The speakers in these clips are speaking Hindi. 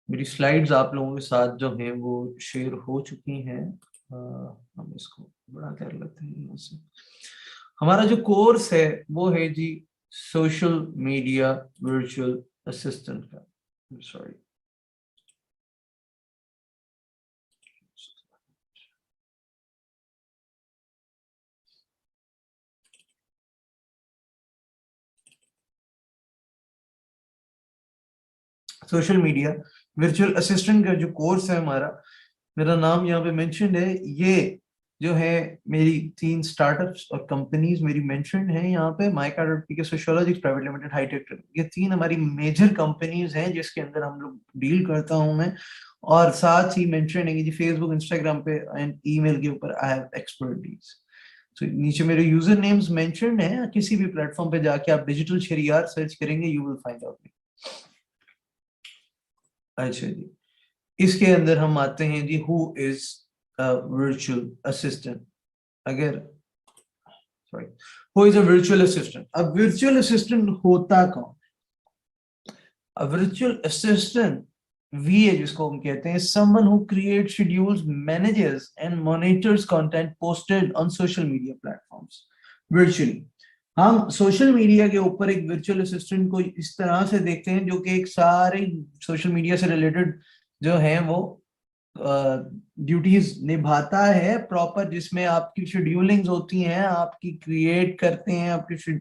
मेरी स्लाइड्स आप लोगों के साथ जो हैं वो शेयर हो चुकी हैं। हम इसको बड़ा कर लेते हैं यहाँ से। हमारा जो कोर्स है वो है जी सोशल मीडिया वर्चुअल असिस्टेंट का। Sorry, social media virtual assistant का जो कोर्स है हमारा, मेरा नाम यहाँ पे मेंशन्ड है। ये जो है मेरी 3 स्टार्टअप्स और कंपनीज मेरी मेंशन्ड है यहाँ पे, माइका.पीके, सोशियोलॉजिक्स प्राइवेट लिमिटेड, हाईटेक। ये 3 हमारी मेजर कंपनीज हैं जिसके अंदर हम लोग डील करता हूँ मैं। और साथ ही मेंशन है कि जी फेसबुक, इंस्टाग्राम पे एंड ईमेल के ऊपर आई हैव एक्सपर्टीज। तो नीचे मेरे यूजर नेम्स मेंशन्ड हैं, किसी भी प्लेटफॉर्म पे जाके आप डिजिटल शहरियार सर्च करेंगे, यू विल फाइंड आउट। अच्छा जी, इसके अंदर हम आते हैं जी हु इज वर्चुअल असिस्टेंट। अगर sorry, who is a virtual assistant. अब वर्चुअल असिस्टेंट होता कौन? अ वर्चुअल असिस्टेंट वीए जिसको हम कहते हैं, someone who creates, schedules, manages and monitors content posted on social media platforms virtually। हम सोशल मीडिया के ऊपर एक वर्चुअल असिस्टेंट को इस तरह से देखते हैं जो कि एक सारे सोशल मीडिया से रिलेटेड जो है वो ड्यूटीज निभाता है प्रॉपर, जिसमें आपकी शेड्यूलिंग्स होती हैं, आपकी क्रिएट करते हैं, आपकी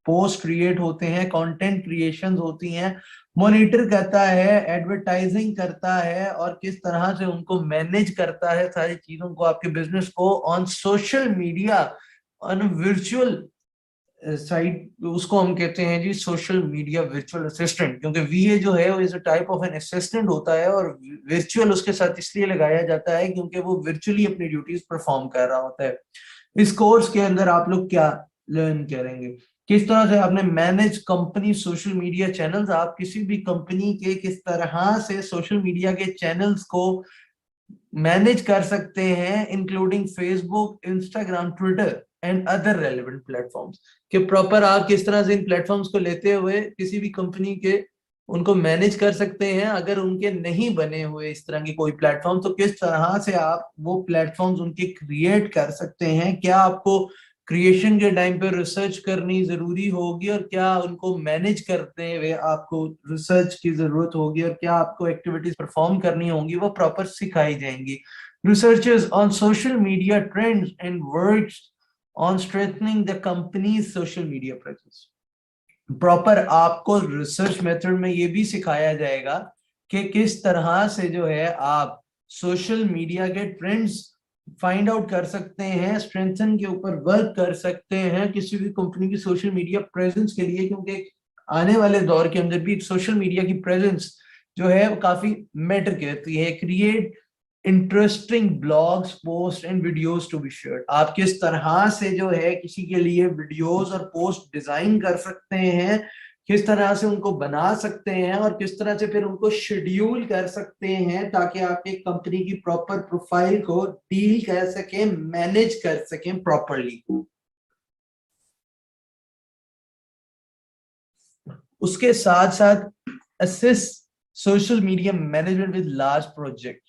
पोस्ट क्रिएट होते हैं, कंटेंट क्रिएशंस होती हैं, मॉनिटर करता है, एडवर्टाइजिंग करता है, और किस तरह से उनको मैनेज करता है सारी चीजों को, आपके बिजनेस को on social media, on virtual site. उसको हम कहते हैं जी सोशल मीडिया वर्चुअल असिस्टेंट, क्योंकि वीए जो है वो is a type of an assistant होता है, और वर्चुअल उसके साथ इसलिए लगाया जाता है क्योंकि वो वर्चुअली अपनी ड्यूटीज परफॉर्म कर रहा होता है। इस कोर्स के अंदर आप लोग क्या लर्न करेंगे, किस तरह से आपने manage company social media channels, आप किसी भी कंपनी के किस तरह से सोशल मीडिया के चैनल्स को मैनेज कर सकते हैं, including Facebook, Instagram, Twitter and other relevant platforms. कि प्रॉपर आप किस तरह से इन प्लेटफॉर्म्स को लेते हुए किसी भी कंपनी के उनको मैनेज कर सकते हैं। अगर उनके नहीं बने हुए इस तरह के कोई प्लेटफॉर्म, तो किस तरह से आप वो प्लेटफॉर्म्स उनके क्रिएट कर सकते हैं, क्या आपको क्रिएशन के टाइम पे रिसर्च करनी जरूरी होगी, और क्या उनको मैनेज करते हुए आपको रिसर्च की जरूरत होगी, और क्या आपको एक्टिविटीज परफॉर्म करनी होंगी, वो प्रॉपर सिखाई जाएंगी। Researchers on social media trends and works on strengthening the companies social media presence. Proper आपको रिसर्च मेथड में ये भी सिखाया जाएगा कि किस तरह से जो है आप सोशल मीडिया के ट्रेंड्स फाइंड आउट कर सकते हैं, स्ट्रेंथन के ऊपर वर्क कर सकते हैं किसी भी कंपनी की सोशल मीडिया प्रेजेंस के लिए, क्योंकि आने वाले दौर के अंदर भी सोशल मीडिया की प्रेजेंस जो है वो काफी मैटर करती है। Create interesting blogs, post and videos to be shared. आप किस तरह से जो है किसी के लिए वीडियोस और पोस्ट डिजाइन कर सकते हैं, किस तरह से उनको बना सकते हैं, और किस तरह से फिर उनको शेड्यूल कर सकते हैं ताकि आप एक कंपनी की प्रॉपर प्रोफाइल को डील कर सकें, मैनेज कर सकें प्रॉपरली। उसके साथ साथ assist social media management with large project.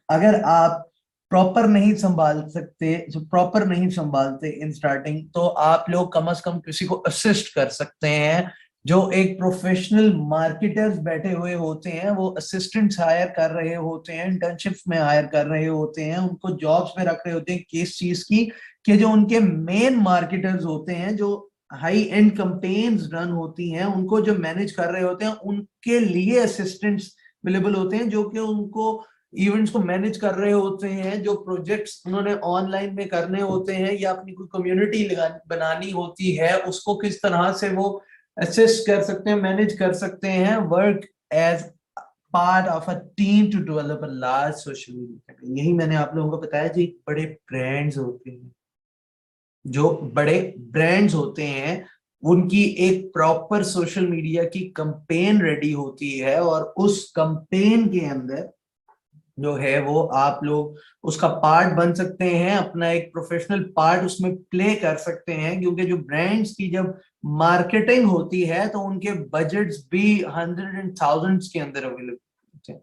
अगर आप प्रॉपर नहीं संभाल सकते, जो प्रॉपर नहीं संभालते इन स्टार्टिंग, तो आप लोग कम से कम किसी को असिस्ट कर सकते हैं। जो एक प्रोफेशनल मार्केटर्स बैठे हुए होते हैं, वो असिस्टेंट्स हायर कर रहे होते हैं, इंटर्नशिप्स में हायर कर रहे होते हैं, उनको जॉब्स पे रख रहे होते हैं किस चीज की, कि जो उनके मेन मार्केटर्स होते हैं, जो हाई एंड कैंपेन्स रन होती हैं, उनको जो मैनेज कर रहे होते हैं, उनके लिए असिस्टेंट्स अवेलेबल होते हैं, जो कि उनको इवेंट्स को मैनेज कर रहे होते हैं, जो प्रोजेक्ट्स उन्होंने ऑनलाइन में करने होते हैं या अपनी कोई कम्युनिटी बनानी होती है, उसको किस तरह से वो असिस्ट कर सकते हैं, मैनेज कर सकते हैं। Work as part of a team to develop a large social media. यही मैंने आप लोगों को बताया जी, बड़े ब्रांड्स होते हैं, जो बड़े ब्रांड्स होते हैं, उनकी एक प्रॉपर सोशल मीडिया की कंपेन रेडी होती है, और उस कंपेन के अंदर जो है वो आप लोग उसका पार्ट बन सकते हैं, अपना एक प्रोफेशनल पार्ट उसमें प्ले कर सकते हैं, क्योंकि जो ब्रांड्स की जब मार्केटिंग होती है तो उनके बजट्स भी हंड्रेड एंड थाउजेंड्स के अंदर अवेलेबल होते हैं।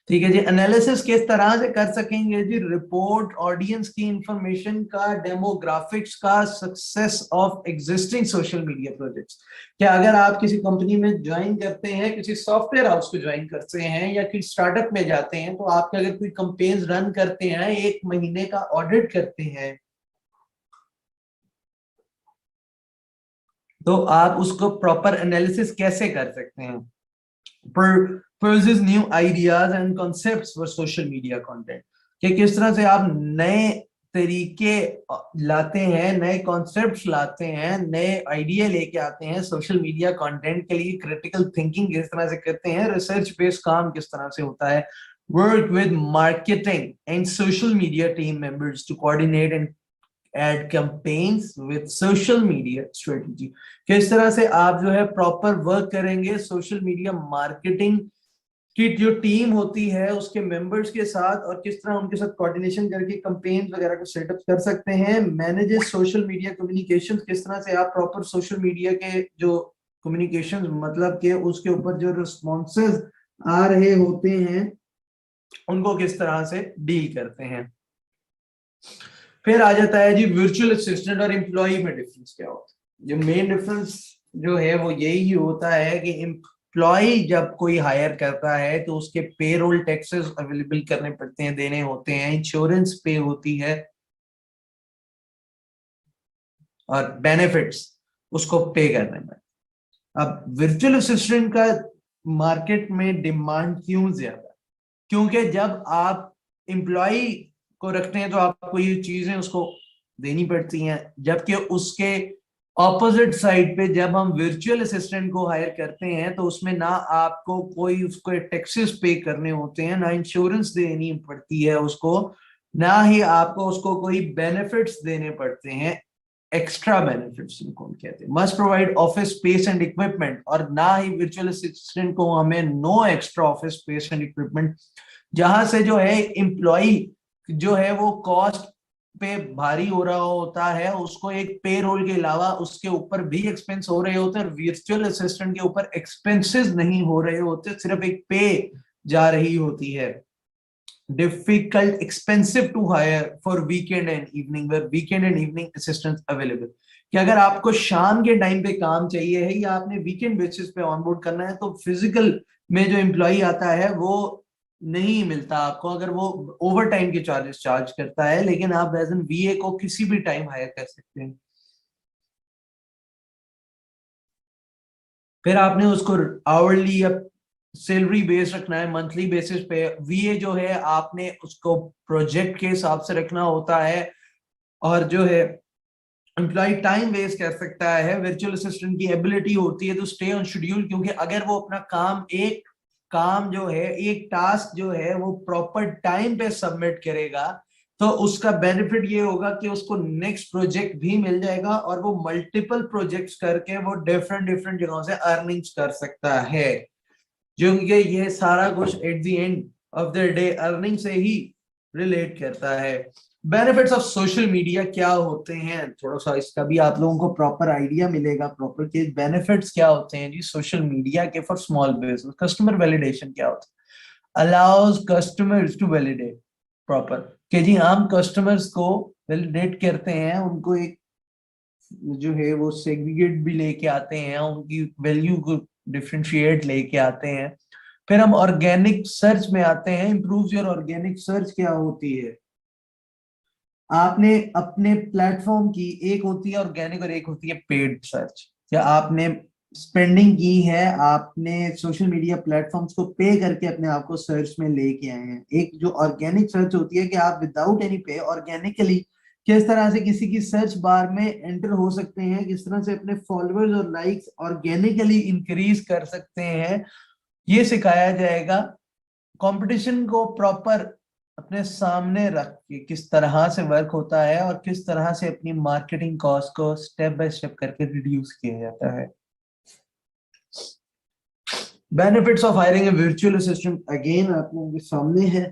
ठीक है जी, एनालिसिस किस तरह से कर सकेंगे जी? रिपोर्ट ऑडियंस की इंफॉर्मेशन का, डेमोग्राफिक्स का, success of existing social media projects. क्या अगर आप किसी कंपनी में ज्वाइन करते हैं, किसी सॉफ्टवेयर हाउस को ज्वाइन करते हैं या किसी स्टार्टअप में जाते हैं, तो आपके अगर कोई कंपेन्स रन करते हैं, एक महीने का ऑडिट करते हैं, तो आप उसको प्रॉपर एनालिसिस कैसे कर सकते हैं? proposes new ideas and concepts for social media content, कि किस तरह से आप नए तरीके लाते हैं, नए कॉन्सेप्ट्स लाते हैं, नए आइडिया लेके आते हैं सोशल मीडिया कंटेंट के लिए, क्रिटिकल थिंकिंग किस तरह से करते हैं, रिसर्च बेस्ड काम किस तरह से होता है, work with marketing and social media team members to coordinate and ad campaigns with social media strategy. किस तरह से आप जो है प्रॉपर वर्क करेंगे सोशल मीडिया मार्केटिंग की जो टीम होती है उसके मेंबर्स के साथ, और किस तरह उनके साथ कोऑर्डिनेशन करके कैंपेन्स वगैरह को सेटअप कर सकते हैं। मैनेजेस सोशल मीडिया कम्युनिकेशन, किस तरह से आप प्रॉपर सोशल मीडिया के जो कम्युनिकेशन मतलब के उसके ऊपर जो रिस्पॉन्सेज आ रहे होते हैं उनको किस तरह से डील करते हैं। फिर आ जाता है जी वर्चुअल असिस्टेंट और एम्प्लॉय में डिफरेंस क्या होता है। जो मेन डिफरेंस जो है वो यही होता है कि एम्प्लॉय जब कोई हायर करता है तो उसके पेरोल टैक्सेस अवेलेबल करने पड़ते हैं, देने होते हैं, इंश्योरेंस पे होती है, और बेनिफिट्स उसको पे करने में। अब वर्चुअल असिस्टेंट का मार्केट में डिमांड क्यों ज्यादा? क्योंकि जब आप एम्प्लॉय को रखते हैं तो आपको ये चीजें उसको देनी पड़ती हैं, जबकि उसके ऑपोजिट साइड पे जब हम वर्चुअल असिस्टेंट को हायर करते हैं तो उसमें ना आपको कोई उसको टैक्सेस पे करने होते हैं, ना इंश्योरेंस देनी पड़ती है उसको, ना ही आपको उसको कोई बेनिफिट्स देने पड़ते हैं, एक्स्ट्रा बेनिफिट्स इनको हम कहते हैं। Must provide office space and equipment, और ना ही वर्चुअल असिस्टेंट को हमें no extra office space and equipment, जहां से जो है एम्प्लॉय जो है वो कॉस्ट पे भारी हो रहा होता है, उसको एक पे रोल के अलावा उसके ऊपर भी एक्सपेंस हो रहे होते हैं, वर्चुअल असिस्टेंट के ऊपर एक्सपेंसेस नहीं हो रहे होते, सिर्फ एक पे जा रही होती है। difficult, expensive to hire for weekend and evening, where weekend and evening assistance available। कि अगर आपको शाम के टाइम पे काम चाहिए है या आपने वीकेंड बेसिस पे ऑनबोर्ड करना है तो फिजिकल में जो एम्प्लॉय आता है वो नहीं मिलता आपको, अगर वो ओवर टाइम के चार्जेस चार्ज करता है, लेकिन आप एज एन वीए को किसी भी टाइम हायर कर सकते हैं। फिर आपने उसको आवरली या सैलरी बेस रखना है, मंथली बेसिस पे। वीए जो है आपने उसको प्रोजेक्ट के हिसाब से रखना होता है, और जो है एम्प्लॉय टाइम वेस्ट कर सकता है। वर्चुअल असिस्टेंट की एबिलिटी होती है तो स्टे ऑन शेड्यूल, क्योंकि अगर वो अपना काम जो है, एक टास्क जो है वो प्रॉपर टाइम पे सबमिट करेगा तो उसका बेनिफिट ये होगा कि उसको नेक्स्ट प्रोजेक्ट भी मिल जाएगा, और वो मल्टीपल प्रोजेक्ट्स करके वो डिफरेंट डिफरेंट जगहों से अर्निंग्स कर सकता है, क्योंकि ये सारा कुछ at the end of the day earning से ही रिलेट करता है। बेनिफिट्स ऑफ सोशल मीडिया क्या होते हैं, थोड़ा सा इसका भी आप लोगों को प्रॉपर आइडिया मिलेगा, प्रॉपर के बेनिफिट्स क्या होते हैं जी सोशल मीडिया के for small business. Customer validation क्या होता है? Allows customers to validate proper, कि जी हम कस्टमर्स को वैलिडेट करते हैं, उनको एक जो है वो सेग्रीगेट भी लेके आते हैं, उनकी वैल्यू को डिफरेंशिएट लेके आते हैं। फिर हम ऑर्गेनिक सर्च में आते हैं। इंप्रूव योर ऑर्गेनिक सर्च क्या होती है? आपने अपने प्लेटफॉर्म की, एक होती है ऑर्गेनिक और एक होती है पेड सर्च। क्या आपने स्पेंडिंग की है, आपने सोशल मीडिया प्लेटफॉर्म्स को पे करके अपने आप को सर्च में लेके आए हैं। एक जो ऑर्गेनिक सर्च होती है कि आप विदाउट एनी पे ऑर्गेनिकली किस तरह से किसी की सर्च बार में एंटर हो सकते हैं, किस तरह से अपने फॉलोअर्स और लाइक्स ऑर्गेनिकली इंक्रीज कर सकते हैं, ये सिखाया जाएगा। कंपटीशन को प्रॉपर अपने सामने रख के किस तरह से वर्क होता है और किस तरह से अपनी मार्केटिंग कॉस्ट को स्टेप बाय स्टेप करके रिड्यूस किया जाता है। Benefits of hiring A virtual assistant again आप लोगों के सामने है।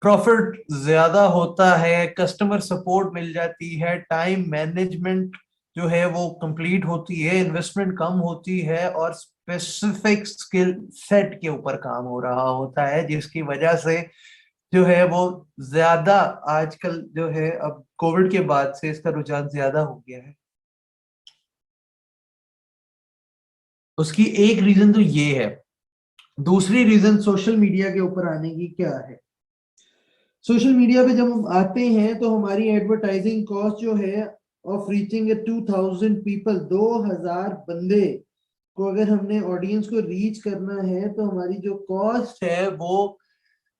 प्रॉफिट ज्यादा होता है, कस्टमर सपोर्ट मिल जाती है, टाइम मैनेजमेंट जो है वो कंप्लीट होती है, इन्वेस्टमेंट कम होती है और स्पेसिफिक स्किल सेट के ऊपर काम हो रहा होता है, जिसकी वजह से जो है वो ज्यादा आजकल जो है अब कोविड के बाद से इसका रुझान ज्यादा हो गया है। उसकी एक रीजन तो ये है। दूसरी रीजन सोशल मीडिया के ऊपर आने की क्या है। सोशल मीडिया पे जब हम आते हैं तो हमारी एडवर्टाइजिंग कॉस्ट जो है ऑफ रीचिंग 2000 पीपल, 2000 बंदे को अगर हमने ऑडियंस को रीच करना है तो हमारी जो कॉस्ट है वो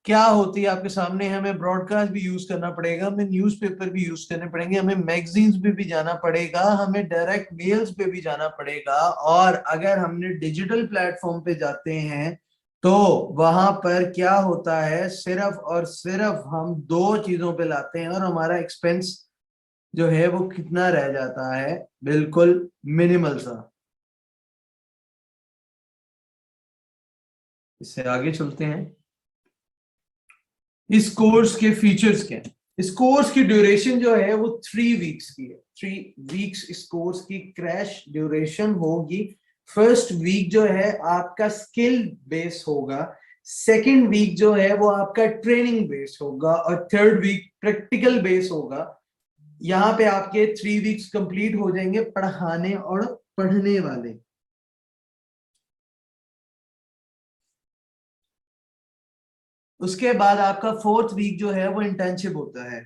क्या होती है आपके सामने है। हमें ब्रॉडकास्ट भी यूज करना पड़ेगा, हमें न्यूज़पेपर भी यूज करने पड़ेंगे, हमें मैगजीन्स पे भी जाना पड़ेगा, हमें डायरेक्ट मेल्स पे भी जाना पड़ेगा। और अगर हमने डिजिटल प्लेटफॉर्म पे जाते हैं तो वहां पर क्या होता है, सिर्फ और सिर्फ हम दो चीजों पे लाते हैं और हमारा एक्सपेंस जो है वो कितना रह जाता है, बिल्कुल मिनिमल सा। इससे आगे चलते हैं। इस कोर्स के फीचर्स क्या हैं। इस कोर्स की ड्यूरेशन जो है वो 3 वीक्स की है। 3 वीक्स इस कोर्स की क्रैश ड्यूरेशन होगी। फर्स्ट वीक जो है आपका स्किल बेस होगा, सेकंड वीक जो है वो आपका ट्रेनिंग बेस होगा और थर्ड वीक प्रैक्टिकल बेस होगा। यहाँ पे आपके 3 वीक्स कंप्लीट हो जाएंगे पढ़ाने और पढ़ने वाले। उसके बाद आपका फोर्थ वीक जो है वो इंटर्नशिप होता है।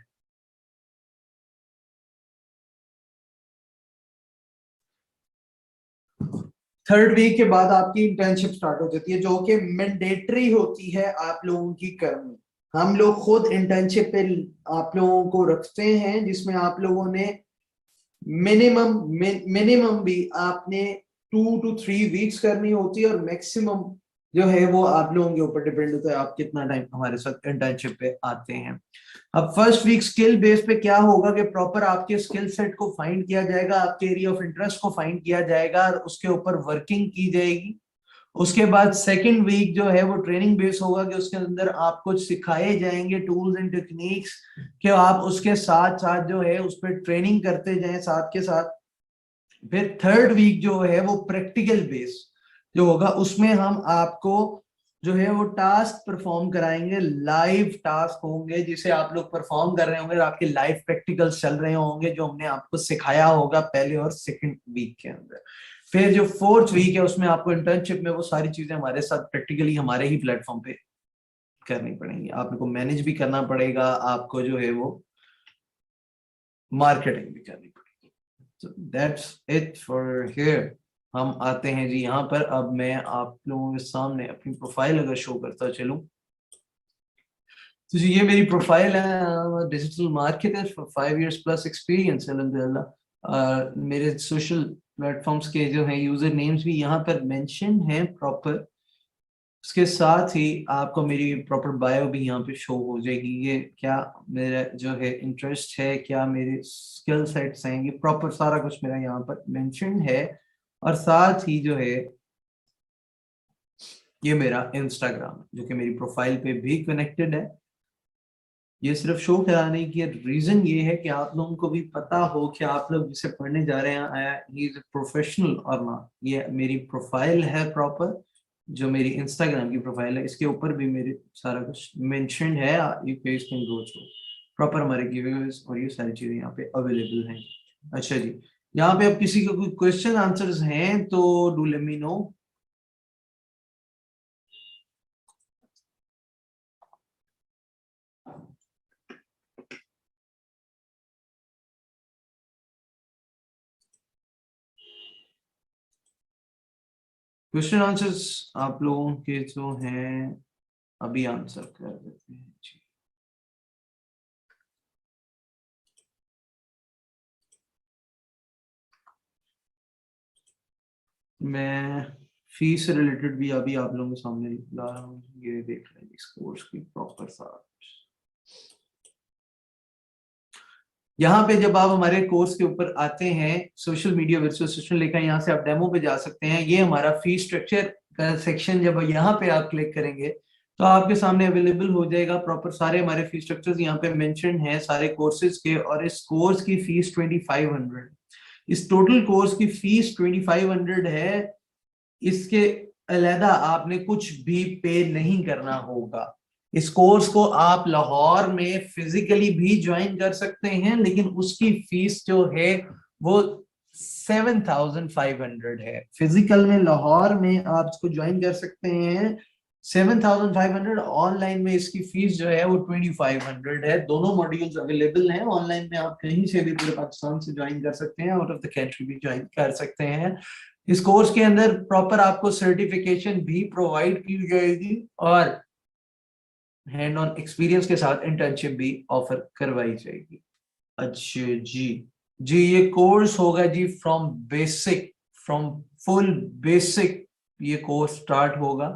थर्ड वीक के बाद आपकी इंटर्नशिप स्टार्ट हो जाती है, जो कि मैंडेटरी होती है आप लोगों की करनी। हम लोग खुद इंटर्नशिप पे आप लोगों को रखते हैं, जिसमें आप लोगों ने मिनिमम मिनिमम भी आपने 2 to 3 वीक्स करनी होती है और मैक्सिमम जो है वो आप लोगों के ऊपर डिपेंड होता है आप कितना टाइम हमारे साथ इंटर्नशिप पे आते हैं। अब फर्स्ट वीक स्किल बेस पे क्या होगा कि प्रॉपर आपके स्किल सेट को फाइंड किया जाएगा, आपके एरिया ऑफ इंटरेस्ट को फाइंड किया जाएगा और उसके ऊपर वर्किंग की जाएगी। उसके बाद सेकंड वीक जो है वो ट्रेनिंग बेस होगा कि उसके अंदर आपको सिखाए जाएंगे टूल्स एंड टेक्निक्स, कि आप उसके साथ साथ जो है उस पर ट्रेनिंग करते जाएं साथ के साथ। फिर थर्ड वीक जो है वो प्रैक्टिकल बेस जो होगा, उसमें हम आपको जो है वो टास्क परफॉर्म कराएंगे, लाइव टास्क होंगे जिसे आप लोग परफॉर्म कर रहे होंगे, आपके लाइव प्रैक्टिकल्स चल रहे होंगे जो हमने आपको सिखाया होगा पहले और सेकंड वीक के अंदर। फिर जो फोर्थ वीक है उसमें आपको इंटर्नशिप में वो सारी चीजें हमारे साथ प्रैक्टिकली हमारे ही प्लेटफॉर्म पे करनी पड़ेंगी। आपको मैनेज भी करना पड़ेगा, आपको जो है वो मार्केटिंग भी करनी पड़ेगी। So that's it for here। हम आते हैं जी यहाँ पर। अब मैं आप लोगों के सामने अपनी प्रोफाइल अगर शो करता चलूं तो जी ये मेरी प्रोफाइल है। Digital marketer for 5 years plus experience अल्हम्दुलिल्लाह। मेरे सोशल प्लेटफॉर्म्स के जो है यूजर नेम्स भी यहाँ पर मेंशन हैं प्रॉपर। उसके साथ ही आपको मेरी प्रॉपर बायो भी यहाँ पे शो हो जाएगी, ये क्या मेरा जो है इंटरेस्ट है, क्या मेरे स्किल सेट्स हैं, ये प्रॉपर सारा कुछ मेरा यहाँ पर मेंशन है। और साथ ही जो है ये मेरा इंस्टाग्राम जो कि मेरी प्रोफाइल पे भी कनेक्टेड है। ये सिर्फ शो कराने की रीजन ये है कि आप लोगों को भी पता हो कि आप लोग जिसे पढ़ने जा रहे हैं ही इज प्रोफेशनल और नॉट। ये मेरी प्रोफाइल है प्रॉपर, जो मेरी इंस्टाग्राम की प्रोफाइल है, इसके ऊपर भी मेरे सारा कुछ मेंशन है। You guys can go through proper हमारे गिवेअवेज और ये सारी चीजें यहाँ पे अवेलेबल हैं। अच्छा जी, यहाँ पे अब किसी का कोई क्वेश्चन आंसर्स हैं तो do let me know. Question answers आप लोगों के जो हैं अभी आंसर कर देते हैं जी। मैं फीस से रिलेटेड भी अभी आप लोगों के सामने ला रहा हूँ, ये देख रहे हैं इस कोर्स की प्रॉपर सारा। यहाँ पे जब आप हमारे कोर्स के ऊपर आते हैं, सोशल मीडिया वर्चुअल असिस्टेंट लेकर यहाँ से आप डेमो पे जा सकते हैं। ये हमारा फीस स्ट्रक्चर का सेक्शन, जब यहाँ पे आप क्लिक करेंगे तो आपके सामने अवेलेबल हो जाएगा प्रॉपर सारे हमारे फीस स्ट्रक्चर्स यहाँ पे मेंशन है सारे कोर्सेज के, और इस कोर्स की फीस 2500, इस टोटल कोर्स की फीस 2500 है। इसके अलहदा आपने कुछ भी पे नहीं करना होगा। इस कोर्स को आप लाहौर में फिजिकली भी ज्वाइन कर सकते हैं, लेकिन उसकी फीस जो है वो 7500 है। फिजिकल में लाहौर में आप इसको ज्वाइन कर सकते हैं 7500, ऑनलाइन में इसकी फीस जो है वो 2500 है। दोनों मॉड्यूल्स अवेलेबल हैं ऑनलाइन में, आप कहीं से भी पूरे पाकिस्तान से ज्वाइन कर सकते हैं, आउट ऑफ द कंट्री भी ज्वाइन कर सकते हैं। इस कोर्स के अंदर प्रॉपर आपको सर्टिफिकेशन भी प्रोवाइड की जाएगी और हैंड ऑन एक्सपीरियंस के साथ इंटर्नशिप भी ऑफर करवाई जाएगी। अच्छा जी, जी ये कोर्स होगा जी फ्रॉम फुल बेसिक, ये कोर्स स्टार्ट होगा।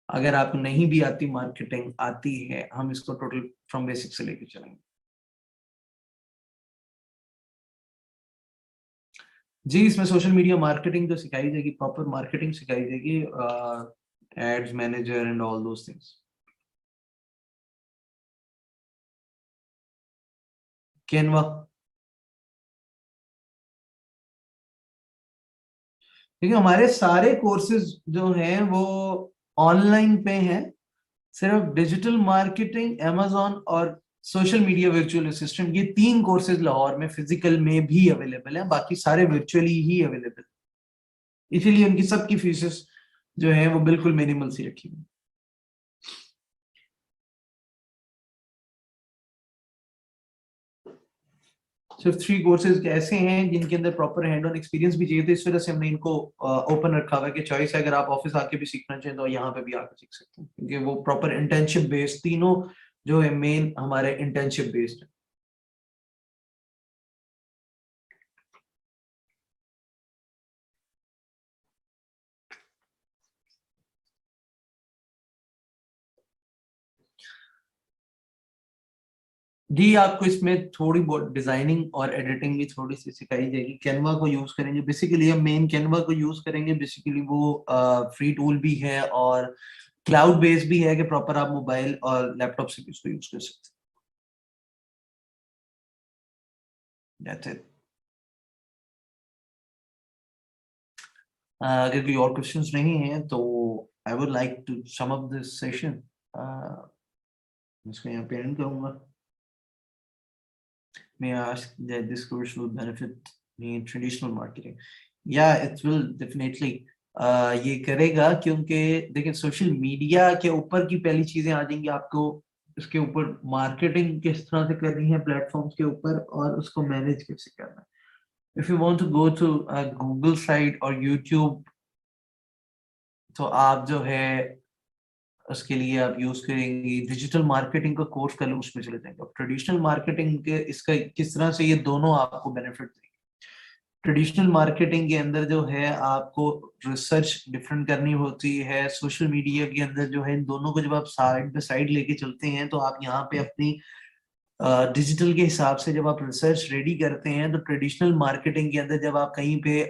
अगर आपको नहीं भी आती मार्केटिंग आती है, हम इसको टोटल फ्रॉम बेसिक से लेके चलेंगे। जी इसमें सोशल मीडिया मार्केटिंग तो सिखाई जाएगी, प्रॉपर मार्केटिंग सिखाई जाएगी, ads manager and all those things. Canva, देखिए हमारे सारे कोर्सेज जो हैं वो ऑनलाइन पे हैं। सिर्फ डिजिटल मार्केटिंग, amazon और सोशल मीडिया वर्चुअल असिस्टेंट, ये 3 कोर्सेज लाहौर में फिजिकल में भी अवेलेबल हैं, बाकी सारे वर्चुअली ही अवेलेबल। इसीलिए उनकी सबकी फीसेस जो है वो बिल्कुल मिनिमल सी रखी हुई। सिर्फ 3 कोर्सेज ऐसे हैं जिनके अंदर प्रॉपर हैंड ऑन एक्सपीरियंस भी चाहिए, तो इस वजह से हमने इनको ओपन रखा हुआ है कि चॉइस है, अगर आप ऑफिस आके भी सीखना चाहें तो यहाँ पे भी आके सीख सकते हैं, क्योंकि वो प्रॉपर इंटर्नशिप बेस्ड, तीनों जो है मेन हमारे इंटर्नशिप बेस्ड है। जी आपको इसमें थोड़ी बहुत डिजाइनिंग और एडिटिंग भी थोड़ी सी सिखाई जाएगी। कैनवा को यूज करेंगे बेसिकली, हम मेन कैनवा को यूज करेंगे बेसिकली, वो फ्री टूल भी है और क्लाउड बेस्ड भी है कि प्रॉपर आप मोबाइल और लैपटॉप से भी उसको यूज कर सकते हैं। That's it. अगर कोई और क्वेश्चंस नहीं है तो I would like to sum up this session. इसको यहाँ पे एंड करूंगा। May I ask that this course will benefit me in traditional marketing? Yeah, it will definitely ये करेगा, क्योंकि देखिए सोशल मीडिया के ऊपर की पहली चीजें आ जाएंगी आपको, इसके ऊपर मार्केटिंग किस तरह से करनी है प्लेटफॉर्म्स के ऊपर, और उसको मैनेज कैसे करना है। If you want to go to Google site और यूट्यूब, तो आप जो है उसके लिए आप यूज करेंगे डिजिटल मार्केटिंग का कोर्स, कर लो उसमें चले जाएंगे। अब ट्रेडिशनल मार्केटिंग के इसका किस तरह से ये दोनों आपको बेनिफिट देंगे। ट्रेडिशनल मार्केटिंग के अंदर जो है आपको रिसर्च डिफरेंट करनी होती है, सोशल मीडिया के अंदर जो है इन दोनों को जब आप साइड बाय साइड लेके चलते हैं तो आप यहाँ पे अपनी डिजिटल के हिसाब से जब आप रिसर्च रेडी करते हैं, तो ट्रेडिशनल मार्केटिंग के अंदर जब आप कहीं पे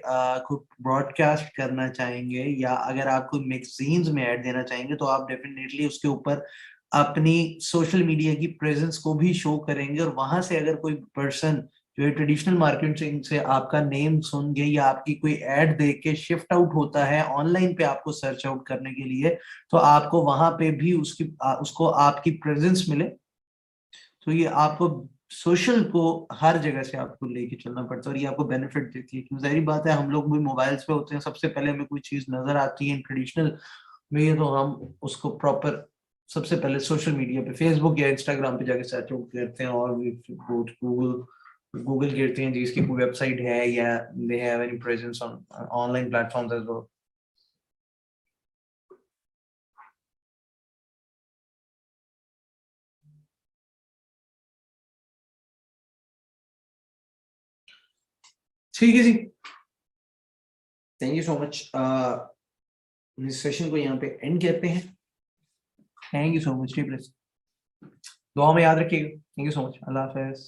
खुद ब्रॉडकास्ट करना चाहेंगे या अगर आप कोई मैगजीन्स में ऐड देना चाहेंगे, तो आप डेफिनेटली उसके ऊपर अपनी सोशल मीडिया की प्रेजेंस को भी शो करेंगे, और वहां से अगर कोई पर्सन जो है ट्रेडिशनल मार्केटिंग से आपका नेम सुन के या आपकी कोई एड देख के शिफ्ट आउट होता है ऑनलाइन पे आपको सर्च आउट करने के लिए, तो आपको वहां पे भी उसको आपकी प्रेजेंस मिले। तो ये आपको सोशल को हर जगह से आपको लेके चलना पड़ता है, और ये आपको बेनिफिट देती है, क्योंकि जाहिर बात है हम लोग भी मोबाइल्स पे होते हैं, सबसे पहले हमें कोई चीज नजर आती है ट्रेडिशनल में, ये तो हम उसको प्रॉपर सबसे पहले सोशल मीडिया पे फेसबुक या इंस्टाग्राम पे जाके सर्च आउट करते हैं, और गूगल गूगल करते हैं जिसकी कोई वेबसाइट है या they have any presence on online platforms as well. ठीक है जी, थैंक यू सो मच। इस सेशन को यहाँ पे एंड करते हैं। थैंक यू सो मच, दुआ में याद रखिएगा। Thank you so much, Allah Hafiz.